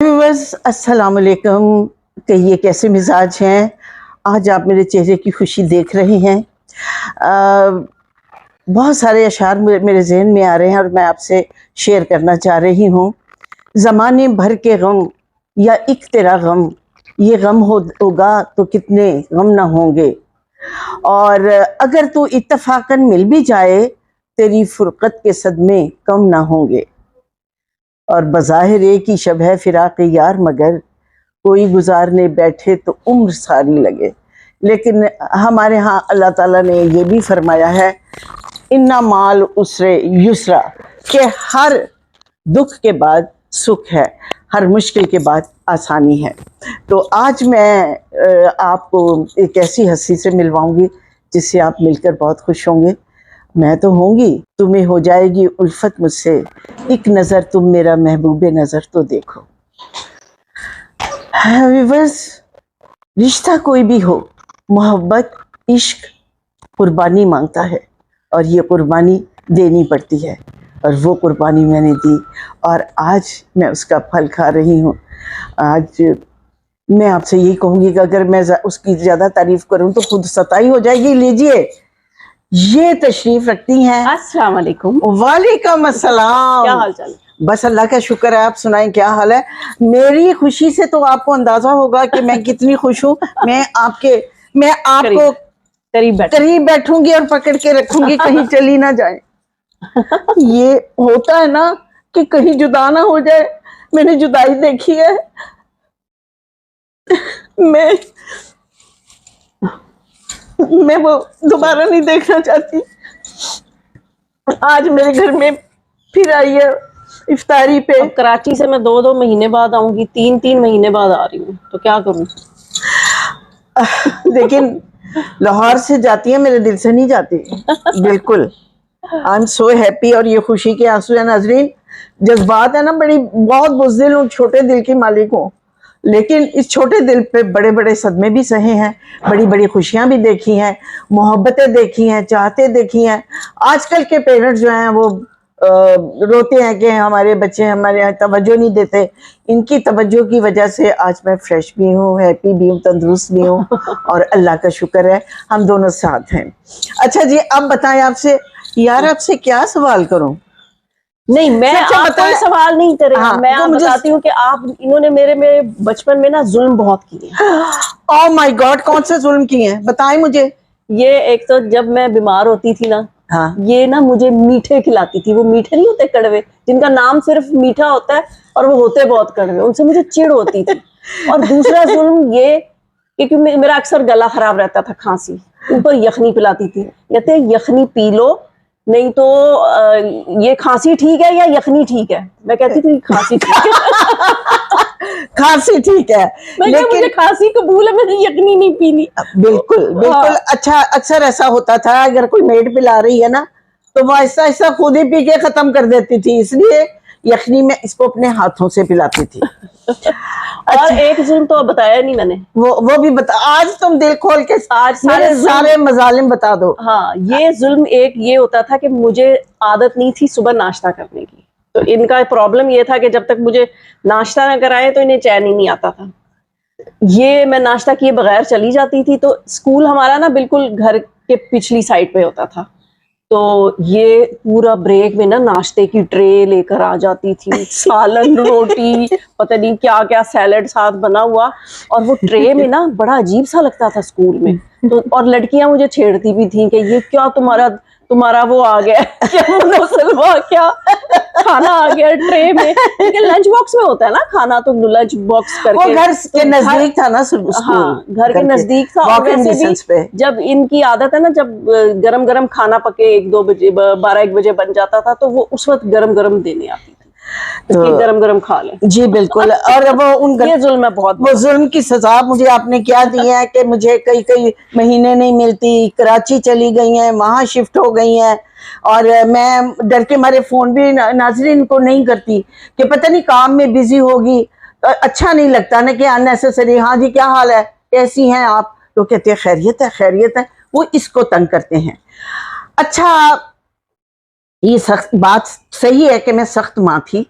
Viewers अस्सलाम वालेकुम। कहिए कैसे मिजाज हैं। आज आप मेरे चेहरे की खुशी देख रहे हैं। बहुत सारे अशार मेरे जहन में आ रहे हैं और मैं आपसे शेयर करना चाह रही हूँ। ज़माने भर के गम या एक तेरा गम, ये गम होगा तो कितने गम ना होंगे। और अगर तू इत्तफाकन मिल भी जाए, तेरी फुरकत के सदमे कम ना होंगे। और बज़ाहिर एक ही शब है फिराक यार, मगर कोई गुजारने बैठे तो उम्र सारी लगे। लेकिन हमारे यहाँ अल्लाह ताला ने ये भी फरमाया है, इन्ना माल उसरे युसरा, कि हर दुख के बाद सुख है, हर मुश्किल के बाद आसानी है। तो आज मैं आपको एक ऐसी हस्ती से मिलवाऊंगी जिससे आप मिलकर बहुत खुश होंगे। मैं तो होंगी, तुम्हें हो जाएगी उल्फत मुझसे, एक नज़र तुम मेरा महबूबे नज़र तो देखो। व्यूअर्स, रिश्ता कोई भी हो, मोहब्बत इश्क कुर्बानी मांगता है और ये कुर्बानी देनी पड़ती है। और वो कुर्बानी मैंने दी और आज मैं उसका फल खा रही हूँ। आज मैं आपसे यही कहूँगी कि अगर मैं उसकी ज़्यादा तारीफ करूँ तो खुद सताई हो जाएगी। लीजिए, ये तशरीफ रखती हैं। अस्सलाम वालेकुम। वालेकुम अस्सलाम। क्या हाल चाल? बस अल्लाह का शुक्र है। आप सुनाएं क्या हाल है। मेरी खुशी से तो आपको अंदाजा होगा कि मैं कितनी खुश हूँ। मैं आपको करीब बैठूंगी और पकड़ के रखूंगी, कहीं चली ना जाए। ये होता है ना कि कहीं जुदा ना हो जाए। मैंने जुदाई देखी है। मैं वो दोबारा नहीं देखना चाहती। आज मेरे घर में फिर आई है इफ्तारी पे। अब कराची से मैं 2-2 महीने बाद आऊंगी, 3-3 महीने बाद आ रही हूँ, तो क्या करूँ। लेकिन लाहौर से जाती है, मेरे दिल से नहीं जाती। बिल्कुल। I am so happy. और ये खुशी के आंसू है नाजरीन। जज्बात है ना, बहुत बुज़दिल हूँ, छोटे दिल की मालिक हूँ। लेकिन इस छोटे दिल पे बड़े बड़े सदमे भी सहे हैं, बड़ी बड़ी खुशियां भी देखी हैं, मोहब्बतें देखी हैं, चाहते देखी हैं। आजकल के पेरेंट्स जो हैं वो रोते हैं कि हमारे बच्चे हमारे यहाँ तवज्जो नहीं देते। इनकी तवज्जो की वजह से आज मैं फ्रेश भी हूँ, हैप्पी भी हूँ, तंदुरुस्त भी हूँ और अल्लाह का शुक्र है हम दोनों साथ हैं। अच्छा जी, अब बताएं आपसे, यार आपसे क्या सवाल करूं। नहीं, मैं आप कोई सवाल नहीं कर रही। मैं आप बताती हूँ कि आप इन्होंने मेरे बचपन में ना जुल्म बहुत किए। ओह माय गॉड, कौन से जुल्म किए हैं बताएं मुझे। ये एक तो जब मैं बीमार होती थी ना, हाँ, ये ना मुझे मीठे खिलाती थी। वो मीठे नहीं होते, कड़वे, जिनका नाम सिर्फ मीठा होता है और वो होते बहुत कड़वे, उनसे मुझे चिढ़ होती थी। और दूसरा जुल्म ये, क्योंकि मेरा अक्सर गला खराब रहता था, खांसी, ऊपर यखनी पिलाती थी। कहते यखनी पी लो, नहीं तो ये खांसी ठीक है या यखनी ठीक है। मैं कहती थी खांसी ठीक है। खांसी ठीक है, लेकिन मुझे खांसी कबूल है, मैंने यखनी नहीं पीनी। बिल्कुल बिल्कुल। हाँ। अच्छा, अक्सर ऐसा होता था, अगर कोई मेड पिला रही है ना तो वो ऐसा ऐसा खुद ही पी के खत्म कर देती थी, इसलिए यखनी में इसको अपने हाथों से पिलाती थी। और एक जुल्म तो बताया नहीं मैंने, वो भी बता। आज तुम दिल खोल के आज सारे मजालिम बता दो। हाँ, ये जुल्म एक ये होता था कि मुझे आदत नहीं थी सुबह नाश्ता करने की। तो इनका प्रॉब्लम ये था कि जब तक मुझे नाश्ता न कराए तो इन्हें चैन ही नहीं आता था। ये मैं नाश्ता किए बगैर चली जाती थी। तो स्कूल हमारा ना बिल्कुल घर के पिछली साइड पे होता था। तो ये पूरा ब्रेक में ना नाश्ते की ट्रे लेकर आ जाती थी, सालन रोटी, पता नहीं क्या क्या सैलेड साथ बना हुआ। और वो ट्रे में ना बड़ा अजीब सा लगता था स्कूल में। तो और लड़कियां मुझे छेड़ती भी थी कि ये क्या तुम्हारा वो आ गया क्या, मुनसलवा क्या खाना आ गया ट्रे में। क्योंकि लंच बॉक्स में होता है ना खाना, तो लंच बॉक्स करके वो घर के नजदीक था ना। हाँ, घर के नजदीक था। और वैसे भी जब इनकी आदत है ना, जब गरम गरम खाना पके 1-2 बजे 12-1 बजे बन जाता था, तो वो उस वक्त गरम गरम देने आती थी, तो गरम गरम खा ले। जी बिल्कुल। और वो ये जुल्म है बहुत। वो जुल्म की सजा मुझे आपने क्या दी है कि मुझे कई महीने नहीं मिलती, कराची चली गई हैं, वहां शिफ्ट हो गई हैं। और मैं डर के मारे फोन भी नाज़रीन को नहीं करती कि पता नहीं काम में बिजी होगी। अच्छा नहीं लगता ना कि अननेसेसरी, हाँ जी क्या हाल है, कैसी हैं आप, तो कहते हैं खैरियत है खैरियत है। वो इसको तंग करते हैं। अच्छा, ये सख्त बात सही है कि मैं सख्त माँ थी,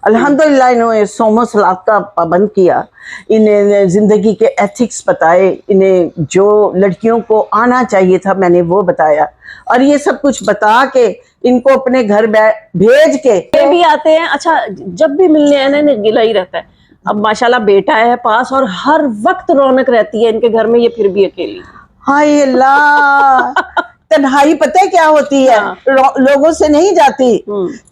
अल्हम्दुलिल्लाह इन्होंने सोमो सलात का पाबंद किया, इन्हें जिंदगी के एथिक्स बताए, इन्हें जो लड़कियों को आना चाहिए था मैंने वो बताया, और ये सब कुछ बता के इनको अपने घर भेज के ये भी आते हैं। अच्छा, जब भी मिलने आने ने गिला ही रहता है। अब माशाल्लाह बेटा है पास और हर वक्त रौनक रहती है इनके घर में, ये फिर भी अकेली। हाय अल्लाह, तन्हाई पता है क्या होती है? हाँ। लोगों से नहीं जाती,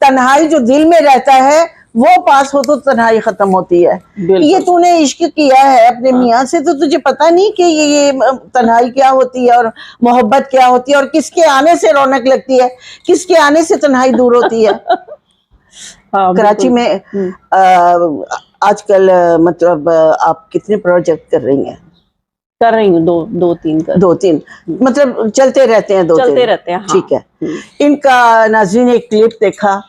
तन्हाई जो दिल में रहता है वो पास हो तो तन्हाई खत्म होती है। बिल्कुल। ये तूने इश्क किया है अपने मियाँ से तो तुझे पता नहीं कि ये तन्हाई क्या होती है और मोहब्बत क्या होती है, और किसके आने से रौनक लगती है, किसके आने से तन्हाई दूर होती है। हाँ, कराची बिल्कुल। में आजकल मतलब आप कितने प्रोजेक्ट कर रही हैं? कर रही हूँ दो तीन कर। 2-3 मतलब चलते रहते हैं, 2-3 चलते रहते हैं, हाँ। ठीक है। इनका नाज़रीन एक क्लिप देखा,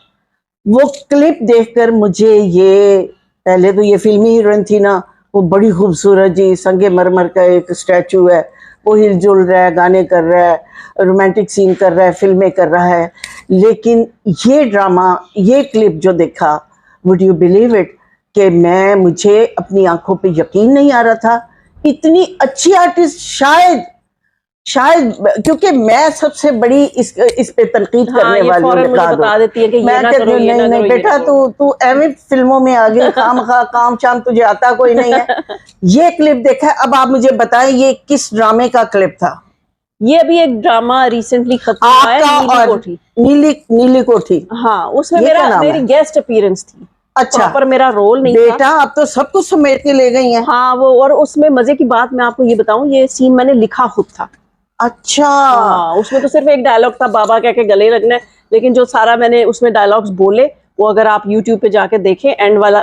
वो क्लिप देखकर मुझे ये, पहले तो ये फिल्मी हीरोइन थी ना, वो बड़ी खूबसूरत जी, संगे मरमर का एक स्टैचू है, वो हिलजुल रहा है, गाने कर रहा है, रोमांटिक सीन कर रहा है, फिल्में कर रहा है। लेकिन ये ड्रामा, ये क्लिप जो देखा, वुड यू बिलीव इट कि मुझे अपनी आंखों पे यकीन नहीं आ रहा था, इतनी अच्छी आर्टिस्ट शायद क्योंकि मैं सबसे बड़ी इस पे तनकीद करने वाली हूँ, बता देती है कि ये ना करो, ये ना नहीं बेटा, तू एवं फिल्मों में आ गई, खामखा काम शाम तुझे आता कोई नहीं है। ये क्लिप देखा है, अब आप मुझे बताएं ये किस ड्रामे का क्लिप था? ये अभी एक ड्रामा रिसेंटली खत्म हुआ है, नीली कोठी। नीली कोठी, हाँ, उसमें मेरी गेस्ट अपीयरेंस थी। अच्छा, पर मेरा रोल नहीं बेटा, आप तो सब कुछ समेट के ले गई हैं। हाँ, वो, और उसमें मजे की बात मैं आपको ये बताऊं, ये सीन मैंने लिखा खुद था। अच्छा। हाँ, उसमें तो सिर्फ एक डायलॉग था, बाबा कह के गले लगना है, लेकिन जो सारा मैंने उसमें डायलॉग्स बोले, वो अगर आप YouTube पे जाके देखें एंड वाला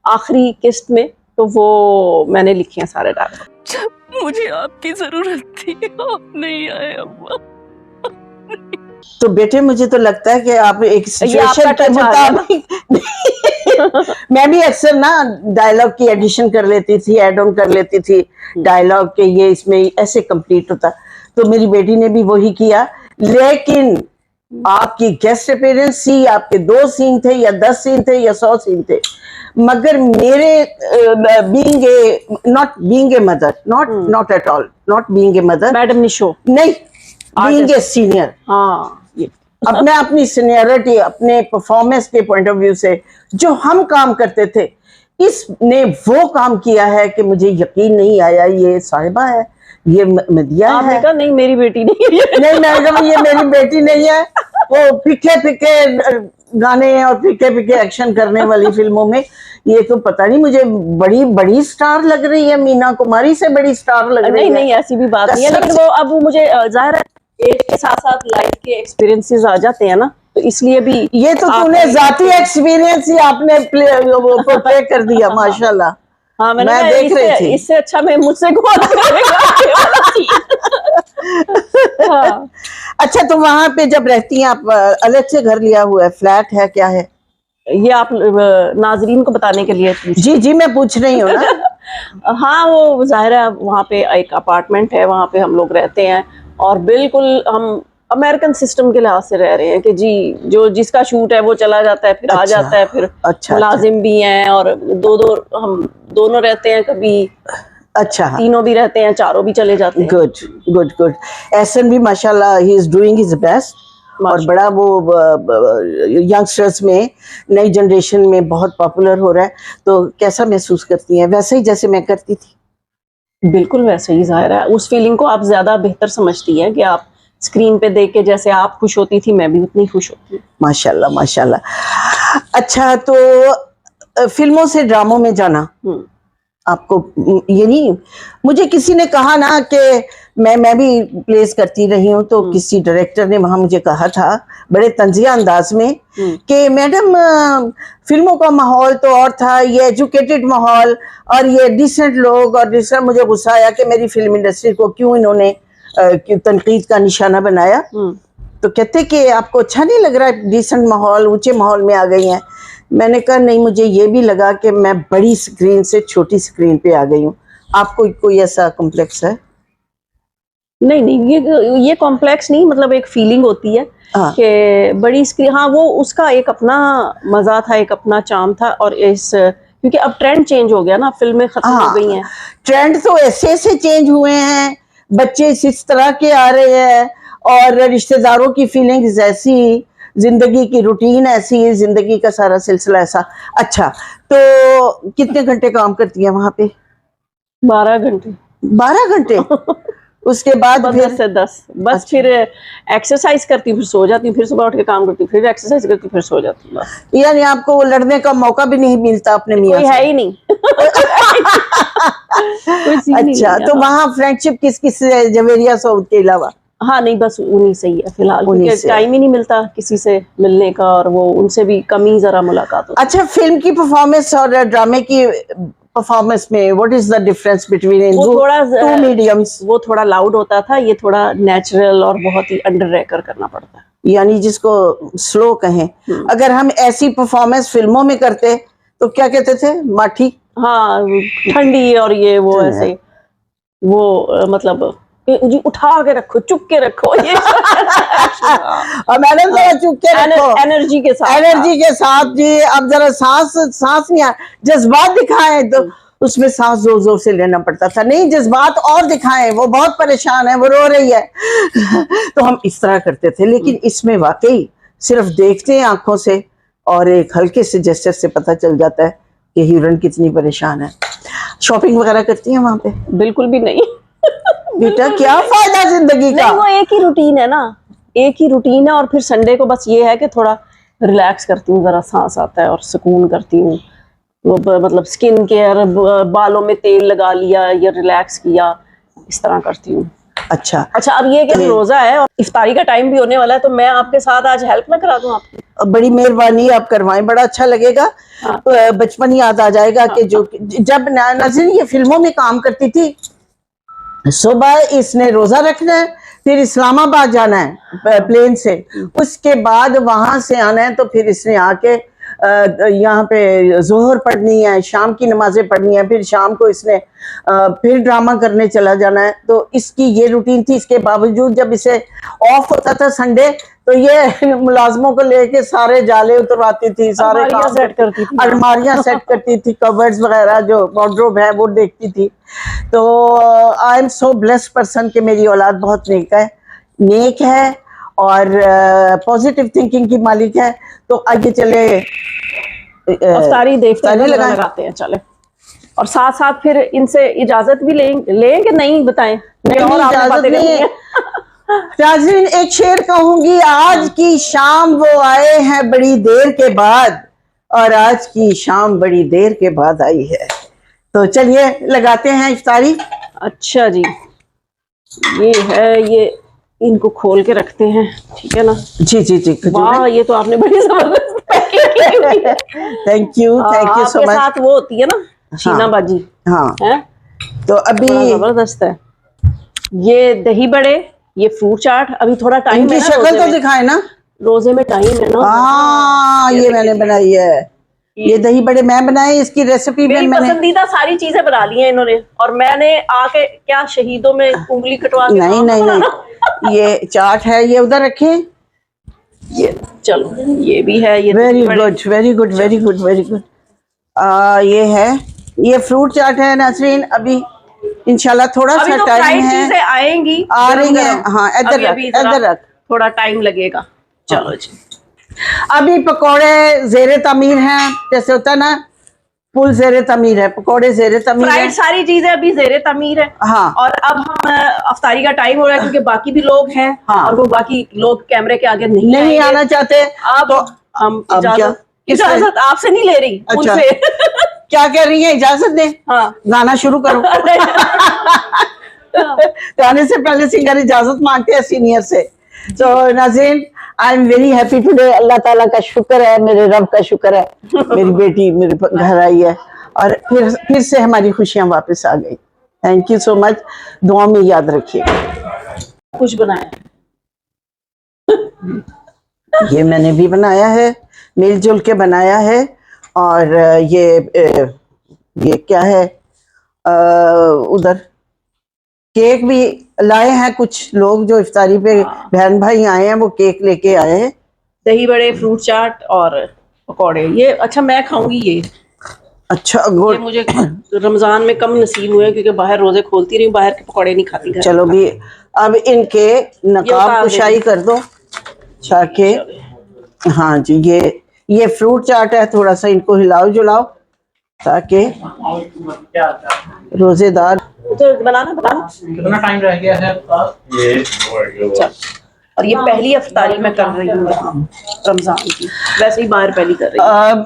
आखिरी किस्त में, तो वो मैंने लिखे हैं सारे डायलॉग। जब मुझे आपकी जरूरत थी आप नहीं आए अम्मा। तो बेटे मुझे तो लगता है कि आप एक सिचुएशन के मुताबिक मैं भी अक्सर ना डायलॉग की एडिशन कर लेती थी, एड ऑन कर लेती थी डायलॉग के, ये इसमें ऐसे कंप्लीट होता, तो मेरी बेटी ने भी वही किया। लेकिन आपकी गेस्ट अपीयरेंस थी, आपके 2 सीन थे या 10 सीन थे या 100 सीन थे, मगर मेरे not being a mother, not at all, not being a mother, madam Nisho नहीं, बीइंग ए सीनियर, हाँ, अपने अपनी सीनियरिटी, अपने परफॉर्मेंस के पॉइंट ऑफ व्यू से जो हम काम करते थे, इसने वो काम किया है कि मुझे यकीन नहीं आया ये साहिबा है, ये मदिया है। कहा नहीं मेरी बेटी नहीं है। नहीं, मैं कहा ये मेरी बेटी नहीं है। वो फीके फीके गाने और फीके फीके एक्शन करने वाली फिल्मों में ये तो पता नहीं, मुझे बड़ी बड़ी स्टार लग रही है, मीना कुमारी से बड़ी स्टार लग रही है। नहीं, ऐसी भी बात नहीं है, लेकिन वो अब मुझे जाहिर है एज के साथ साथ लाइफ के एक्सपीरियंसेस आ जाते हैं ना, तो इसलिए भी ये तो तूने जाती एक्सपीरियंस ही आपने वो प्ले कर दिया माशाल्लाह। हाँ, मैं देख रही थी, इससे अच्छा मैं मुझसे कौन करेगा। हाँ। अच्छा, तो वहां पे जब रहती हैं आप, अलग से घर लिया हुआ है, फ्लैट है, क्या है? ये आप नाजरीन को बताने के लिए? जी मैं पूछ रही हूँ ना। हाँ, वो जाहिर है वहाँ पे एक अपार्टमेंट है, वहाँ पे हम लोग रहते हैं, और बिल्कुल हम अमेरिकन सिस्टम के लिहाज से रह रहे हैं कि जी जो जिसका शूट है वो चला जाता है, फिर आ जाता है, फिर मुलाजिम भी हैं, और हम दोनों रहते हैं, कभी अच्छा तीनों भी रहते हैं, चारों भी चले जाते हैं। गुड। एहसन भी माशाल्लाह he is doing his best, और बड़ा वो यंगस्टर्स में, नई जनरेशन में बहुत पॉपुलर हो रहा है। तो कैसा महसूस करती हैं? वैसे ही जैसे मैं करती थी? बिल्कुल वैसे ही, जाहिर है उस फीलिंग को आप ज्यादा बेहतर समझती हैं कि आप स्क्रीन पे देख के जैसे आप खुश होती थी, मैं भी उतनी खुश होती हूँ। माशाल्लाह। अच्छा, तो फिल्मों से ड्रामों में जाना आपको, ये नहीं, मुझे किसी ने कहा ना कि मैं भी प्लेस करती रही हूँ, तो किसी डायरेक्टर ने वहां मुझे कहा था बड़े तंजिया अंदाज में कि मैडम फिल्मों का माहौल तो और था, ये एजुकेटेड माहौल और ये डिसेंट लोग, और दूसरा मुझे गुस्सा आया कि मेरी फिल्म इंडस्ट्री को क्यों इन्होंने तनकीद का निशाना बनाया। तो कहते कि आपको अच्छा नहीं लग रहा है, डिसेंट माहौल, ऊंचे माहौल में आ गई हैं। मैंने कहा नहीं, मुझे ये भी लगा कि मैं बड़ी स्क्रीन से छोटी स्क्रीन पे आ गई हूँ। आपको कोई ऐसा कॉम्प्लेक्स है? नहीं, ये कॉम्प्लेक्स नहीं, मतलब एक फीलिंग होती है हाँ। कि बड़ी स्क्रीन, हाँ वो उसका एक अपना मजा था, एक अपना चार्म था। और इस क्योंकि अब ट्रेंड चेंज हो गया ना, फिल्में खत्म हो हाँ, गई हैं। ट्रेंड तो ऐसे ऐसे चेंज हुए हैं, बच्चे इस तरह के आ रहे हैं, और रिश्तेदारों की फीलिंग्स ऐसी, जिंदगी की रूटीन ऐसी, जिंदगी का सारा सिलसिला ऐसा। अच्छा, तो कितने घंटे काम करती है वहां पे? 12 घंटे। 12 घंटे? उसके बाद सुबह 10 फिर? से 10 बस। अच्छा। फिर एक्सरसाइज करती हूँ, फिर सो जाती हूँ, फिर सुबह उठ के काम करती हूँ, फिर एक्सरसाइज करती हूँ, फिर सो जाती हूँ, बस। यानी आपको वो लड़ने का मौका भी नहीं मिलता अपने मियाँ कोई है से? ही नहीं। कोई सीन ही अच्छा, नहीं है, तो हाँ। वहाँ फ्रेंडशिप किस किस से, जवेरिया सऊद के अलावा? हाँ नहीं, बस उन्हीं से ही है फिलहाल, उन्हीं क्योंकि से। टाइम ही नहीं मिलता किसी से मिलने का, और वो उनसे भी कम ही जरा मुलाकात होती अच्छा, फिल्म की परफॉर्मेंस और ड्रामे की परफॉर्मेंस में what is the difference between है। वो थोड़ा टू मीडियम्स? वो थोड़ा लाउड होता था, ये थोड़ा नेचुरल और बहुत ही अंडर रह कर करना पड़ता है। यानी जिसको स्लो कहें। अगर हम ऐसी परफॉर्मेंस फिल्मों में करते तो क्या कहते थे? माठी? हाँ, ठंडी और ये वो ऐसे, वो मतलब जी उठा के रखो, चुप के रखो, ये और मैडम जरा चुप के रखो, एनर्जी के साथ। एनर्जी के साथ जी। अब जरा सांस सांस नहीं आ, जज्बात दिखाएं तो उसमें सांस जोर जोर से लेना पड़ता था। नहीं, जज्बात और दिखाएं, वो बहुत परेशान है, वो रो रही है। तो हम इस तरह करते थे, लेकिन इसमें वाकई सिर्फ देखते हैं आंखों से, और एक हल्के से जेस्चर से पता चल जाता है कि हीरोइन कितनी परेशान है। शॉपिंग वगैरह करती हैं वहां पे? बिल्कुल भी नहीं। बेटा क्या फायदा जिंदगी का? नहीं, वो एक ही रूटीन है ना, एक ही रूटीन है। और फिर संडे को बस ये है कि थोड़ा रिलैक्स करती हूँ, जरा सांस आता है और सुकून करती हूँ। वो मतलब स्किन केयर, बालों में तेल लगा लिया या रिलैक्स किया, इस तरह करती हूँ। अच्छा। अच्छा, अब ये कि रोजा है और इफ्तारी का टाइम भी होने वाला है, तो मैं आपके साथ आज हेल्प ना करा दूं आपकी? बड़ी मेहरबानी, आप करवाएं, बड़ा अच्छा लगेगा। हाँ। बचपन याद आ जाएगा कि जो जब नाज़रीन ये फिल्मों में काम करती थी, सुबह इसने रोजा रखना है, फिर इस्लामाबाद जाना है प्लेन से, उसके बाद वहां से आना है, तो फिर इसने आके यहाँ पे जोहर पढ़नी है, शाम की नमाजें पढ़नी है, फिर शाम को इसने फिर ड्रामा करने चला जाना है। तो इसकी ये रूटीन थी। इसके बावजूद जब इसे ऑफ होता था संडे, तो ये मुलाजमों को लेके सारे जाले उतरवाती थी, सारे अलमारियां काम सेट करती थी। अलमारियां सेट करती थी, कवर्ड्स वगैरह जो वार्डरोब है वो देखती थी। तो I am so blessed person कि मेरी औलाद बहुत नेक है और पॉजिटिव थिंकिंग की मालिक है। तो आगे चले अफ्तारी देखते हैं, अफ्तारी नजर लगाते हैं, चले। और साथ साथ फिर इनसे इजाजत भी लें कि नहीं, बताएं। नहीं, और आपने इजाजत बातें करनी नहीं। है। नाज़रीन, एक शेर कहूंगी, आज की शाम वो आए हैं बड़ी देर के बाद, और आज की शाम बड़ी देर के बाद आई है। तो चलिए लगाते हैं इफ्तारी। अच्छा जी, ये है, ये इनको खोल के रखते हैं, ठीक है ना? जी जी जी, वाह, ये तो आपने बड़ी जबरदस्त थैंक यू सो आपके मच। साथ वो होती है ना, छीना बाजी, हाँ, है? तो अभी बड़ा जबरदस्त है। ये दही बड़े, ये फ्रूट चाट, अभी थोड़ा टाइम इनकी है ना शक्ल रोजे तो में, दिखाए ना। रोजे में टाइम है ना। हाँ, ये मैंने बनाई है, ये दही बड़े मैं बनाए, इसकी रेसिपी में मेरी मैंने पसंदीदा सारी चीजें बना ली हैं इन्होंने, और मैंने आके क्या शहीदों में उंगली कटवा के नहीं काम नहीं बनाना। नहीं, ये चाट है, ये उधर रखे। ये चलो, ये भी है, ये वेरी बड़े- good very good very good very good. ये है, ये फ्रूट चाट है नाज़रीन। अभी इंशाल्लाह थोड़ा अभी सा तो टाइम फ्राइड है, चीजें आएंगी, आ रही हैं। गरम-गरम। हाँ, इधर अभी रख, अभी जरा इधर रख। थोड़ा टाइम लगेगा। चलो जी। अभी पकोड़े जेरे तमीर हैं, जैसे होता है ना, फुल जेरे तमीर है, पकोड़े जेरे तमीर है। फ्राइड सारी चीजें अभी जेरे तमीर है। हाँ। और अब हम अफ्तारी का टाइम हो रहा है, क्योंकि बाकी भी लोग हैं। हाँ। और वो बाकी लोग कैमरे के आगे नहीं नहीं आएंगे। आना चाहते अब तो हम अब क्या? इजाजत आपसे नहीं ले रही, अच्छा। उनसे। क्या कह रही है? इजाजत दें? हाँ। गाना शुरू करो। गाने से पहले सिंगर इजाजत मांगते हैं सीनियर से। तो नाज़रीन, I am very happy today. Allah ताला का शुक्र है, मेरे रब का शुक्र है, मेरी बेटी मेरे घर आई है, और फिर से हमारी खुशियां वापस आ गई। थैंक यू सो मच, दुआ में याद रखिएगा। कुछ बनाया। ये मैंने भी बनाया है, मिलजुल के बनाया है। और ये क्या है उधर केक भी लाए हैं कुछ लोग जो इफ्तारी पे बहन भाई आए हैं, वो केक लेके आए हैं। दही बड़े, फ्रूट चाट और पकौड़े। ये अच्छा मैं खाऊंगी ये अच्छा ये गुड। मुझे रमजान में कम नसीब हुए क्योंकि बाहर रोजे खोलती रही हूँ, बाहर के पकौड़े नहीं खाती घर। चलो भी अब इनके नकाब उतार कुशाई देंगे। कर दो ताकि, हाँ जी, ये फ्रूट चाट है, थोड़ा सा इनको हिलाओ जुलाओ ताकि रोजेदार। तो बनाना कितना टाइम रह गया है आपका? चल। और ये पहली इफ्तारी मैं कर रही हूँ यहाँ रमजान की, वैसे ही बाहर पहली कर रही हूँ।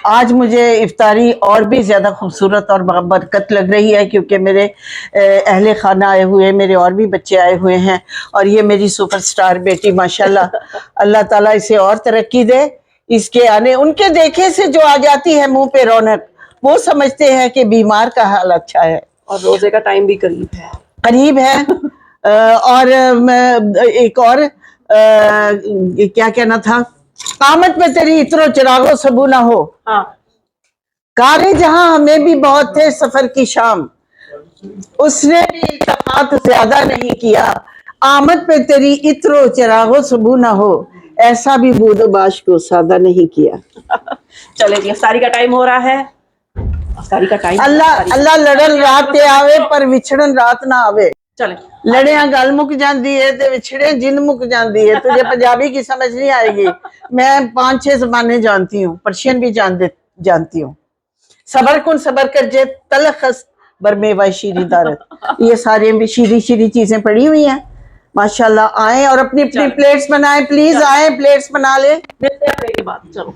आज मुझे इफ्तारी और भी ज़्यादा खूबसूरत और बरकत लग रही है क्योंकि मेरे अहले खाना आए हुए हैं, मेरे और भी बच्चे आए हुए हैं, और ये मेरी सुपरस्टार बेटी माशाल्लाह, अल्लाह ताला इसे और तरक्की दे। इसके आने उनके देखे से जो आ जाती है मुंह पे रौनक, वो समझते हैं कि बीमार का हाल अच्छा है। और रोजे का टाइम भी करीब है। और एक और क्या कहना था, कामत में तेरी इतरो चिरागो सबू ना हो, हाँ कारे जहां हमें भी बहुत थे सफर की शाम, उसने भी इत्तेफाक ज्यादा नहीं किया, आमद पे तेरी इतरो चिरागो सबू ना हो, ऐसा भी बूदोबाश को सादा नहीं किया। चले जी, इफ्तारी का टाइम हो रहा है। इफ्तारी का टाइम। अल्लाह अल्लाह लड़न रात ते आवे पर विछड़न रात ना आवे। चले लड़िया गल मुक जाती है ते विछड़े जिन मुक जाती है। तुझे पंजाबी की समझ नहीं आएगी, मैं 5-6 ज़बानें जानती हूँ, पर्शियन भी जानती हूँ। सबर कुन सबर कर जे तलखस बरमेवा शीरी दारत, ये सारे भी शीरी शीरी चीजें पड़ी हुई हैं। माशाल्लाह आए और अपनी अपनी प्लेट्स बनाएं, प्लीज आए, प्लेट्स बना ले। मिलते हैं अपने के बाद। चलो।